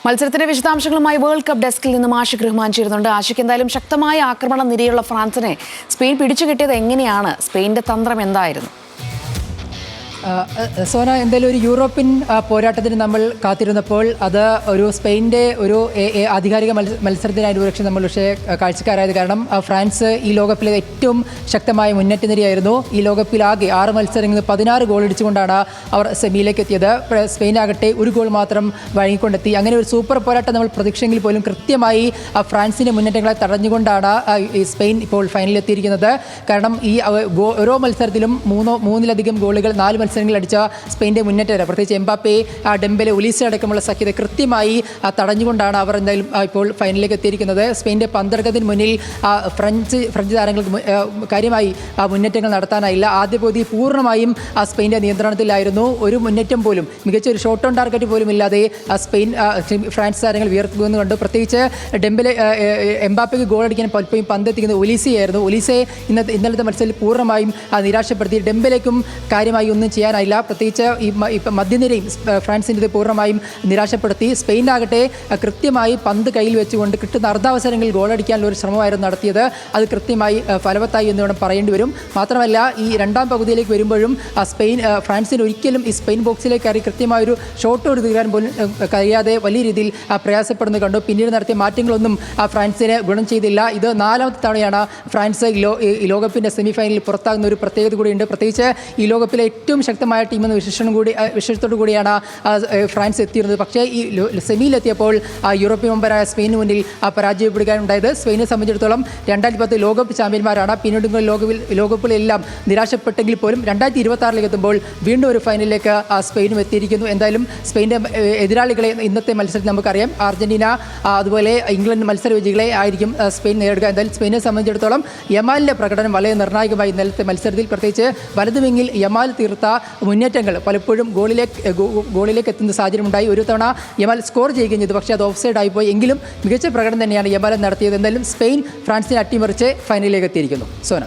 മത്സരത്തിന്റെ വിശദാംശങ്ങളുമായി world cup ഡെസ്കിൽ നിന്നും ആഷിഖ് റഹ്മാൻ ചേരുന്നുണ്ട്. ആഷിഖ്, എന്തായാലും ശക്തമായ ആക്രമണ നിരയുള്ള ഫ്രാൻസിനെ സ്പെയിൻ പിടിച്ചുകിട്ടിയത് എങ്ങനെയാണ്? സ്പെയിന്റെ തന്ത്രം എന്തായിരുന്നു? സോന, എന്തായാലും ഒരു യൂറോപ്യൻ പോരാട്ടത്തിന് നമ്മൾ കാത്തിരുന്നപ്പോൾ അത് ഒരു സ്പെയിൻ്റെ ഒരു ആധികാരിക മത്സരത്തിനായിരുന്നു ഒരുപക്ഷെ നമ്മൾ പക്ഷേ കാഴ്ചക്കാരായത്. കാരണം ഫ്രാൻസ് ഈ ലോകകപ്പിലെ ഏറ്റവും ശക്തമായ മുന്നേറ്റ നിരയായിരുന്നു. ഈ ലോകകപ്പിൽ ആകെ 6 മത്സരങ്ങളിൽ 16 ഗോൾ അടിച്ചുകൊണ്ടാണ് അവർ സെമിയിലേക്ക് എത്തിയത്. സ്പെയിനാകട്ടെ ഒരു ഗോൾ മാത്രം വഴങ്ങിക്കൊണ്ടെത്തി. അങ്ങനെ ഒരു സൂപ്പർ പോരാട്ടം നമ്മൾ പ്രതീക്ഷയെങ്കിൽ പോലും കൃത്യമായി ഫ്രാൻസിൻ്റെ മുന്നേറ്റങ്ങളെ തടഞ്ഞുകൊണ്ടാണ് സ്പെയിൻ ഇപ്പോൾ ഫൈനലിൽ എത്തിയിരിക്കുന്നത്. കാരണം ഈ ഓരോ മത്സരത്തിലും മൂന്നിലധികം ഗോളുകൾ 4 മത്സരങ്ങളിൽ അടിച്ച സ്പെയിൻ്റെ മുന്നേറ്റം, പ്രത്യേകിച്ച് എംബാപ്പെ, ഡെംബെലെ, ഒലീസെ അടക്കമുള്ള സഖ്യത കൃത്യമായി തടഞ്ഞുകൊണ്ടാണ് അവർ എന്തായാലും ഇപ്പോൾ ഫൈനലിലേക്ക് എത്തിയിരിക്കുന്നത്. സ്പെയിൻ്റെ പന്തടക്കത്തിന് മുന്നിൽ ഫ്രഞ്ച് താരങ്ങൾക്ക് കാര്യമായി മുന്നേറ്റങ്ങൾ നടത്താനായില്ല. ആദ്യ പകുതി പൂർണ്ണമായും സ്പെയിൻ്റെ നിയന്ത്രണത്തിലായിരുന്നു. ഒരു മുന്നേറ്റം പോലും, മികച്ച ഒരു ഷോട്ട് ഓൺ ടാർഗറ്റ് പോലും ഇല്ലാതെ ഫ്രാൻസ് താരങ്ങൾ വിയർത്തുകൊണ്ട് കണ്ടു. പ്രത്യേകിച്ച് ഡെംബെലെ, എംബാപ്പയ്ക്ക് ഗോൾ അടിക്കാൻ പലപ്പോഴും പന്തെത്തിക്കുന്നത് ഒലീസെയായിരുന്നു. ഒലീസെ ഇന്നലത്തെ മത്സരത്തിൽ പൂർണ്ണമായും നിരാശപ്പെടുത്തി. ഡെംബെലേക്കും കാര്യമായി ഒന്നും ചെയ്യാനായില്ല. പ്രത്യേകിച്ച് ഇപ്പം മധ്യനിരയും ഫ്രാൻസിൻ്റെ പൂർണ്ണമായും നിരാശപ്പെടുത്തി. സ്പെയിനാകട്ടെ കൃത്യമായി പന്ത് കയ്യിൽ വെച്ചുകൊണ്ട് കിട്ടുന്ന അർദ്ധാവസരങ്ങളിൽ ഗോളടിക്കാനുള്ള ഒരു ശ്രമമായിരുന്നു നടത്തിയത്. അത് കൃത്യമായി ഫലവത്തായി എന്ന് വേണം പറയേണ്ടി വരും. മാത്രമല്ല, ഈ രണ്ടാം പകുതിയിലേക്ക് വരുമ്പോഴും ഫ്രാൻസിന് ഒരിക്കലും ഈ സ്പെയിൻ ബോക്സിലേക്ക് കയറി കൃത്യമായൊരു ഷോട്ട് എടുക്കാൻ പോലും കഴിയാതെ വലിയ രീതിയിൽ പ്രയാസപ്പെടുന്നത് കണ്ടു. പിന്നീട് നടത്തിയ മാറ്റങ്ങളൊന്നും ഫ്രാൻസിന് ഗുണം ചെയ്തില്ല. ഇത് 4ാമത്തെ തവണയാണ് ഫ്രാൻസ് ഈ ലോകകപ്പിൻ്റെ സെമിഫൈനലിൽ പുറത്താകുന്ന ഒരു പ്രത്യേകത കൂടിയുണ്ട്. പ്രത്യേകിച്ച് ഈ ലോകകപ്പിലെ ഏറ്റവും ശക്തമായ ടീമെന്ന വിശേഷത്തോടു കൂടിയാണ് ഫ്രാൻസ് എത്തിയിരുന്നത്. പക്ഷേ ഈ സെമിയിലെത്തിയപ്പോൾ യൂറോപ്യൻ മെമ്പറായ സ്പെയിന് മുന്നിൽ പരാജയപ്പെടുകയാണുണ്ടായത്. സ്പെയിനെ സംബന്ധിച്ചിടത്തോളം 2010 ലോകകപ്പ് ചാമ്പ്യന്മാരാണ്. പിന്നീട് ലോകകപ്പിലെല്ലാം നിരാശപ്പെട്ടെങ്കിൽ പോലും 2026 എത്തുമ്പോൾ വീണ്ടും ഒരു ഫൈനലിലേക്ക് സ്പെയിനും എത്തിയിരിക്കുന്നു. എന്തായാലും സ്പെയിൻ്റെ എതിരാളികളെ ഇന്നത്തെ മത്സരത്തിൽ നമുക്കറിയാം. അർജന്റീന അതുപോലെ ഇംഗ്ലണ്ട് മത്സര വിജയികളെ ആയിരിക്കും സ്പെയിൻ നേരിടുക. എന്തായാലും സ്പെയിനെ സംബന്ധിച്ചിടത്തോളം യമാലിൻ്റെ പ്രകടനം വളരെ നിർണായകമായി ഇന്നലത്തെ മത്സരത്തിൽ. പ്രത്യേകിച്ച് വലതുവിങ്ങിൽ യമാൽ തീർത്ത മുന്നേറ്റങ്ങൾ പലപ്പോഴും ഗോളിലേക്ക് എത്തുന്ന സാഹചര്യമുണ്ടായി. ഒരു തവണ യമാൽ സ്കോർ ചെയ്യുകയും ചെയ്തു, പക്ഷേ അത് ഓഫ് സൈഡ് ആയിപ്പോയി. എങ്കിലും മികച്ച പ്രകടനം തന്നെയാണ് യമാൽ നടത്തിയത്. എന്തായാലും സ്പെയിൻ ഫ്രാൻസിനെ അട്ടിമറിച്ച് ഫൈനലിലേക്ക് എത്തിയിരിക്കുന്നു. സോന.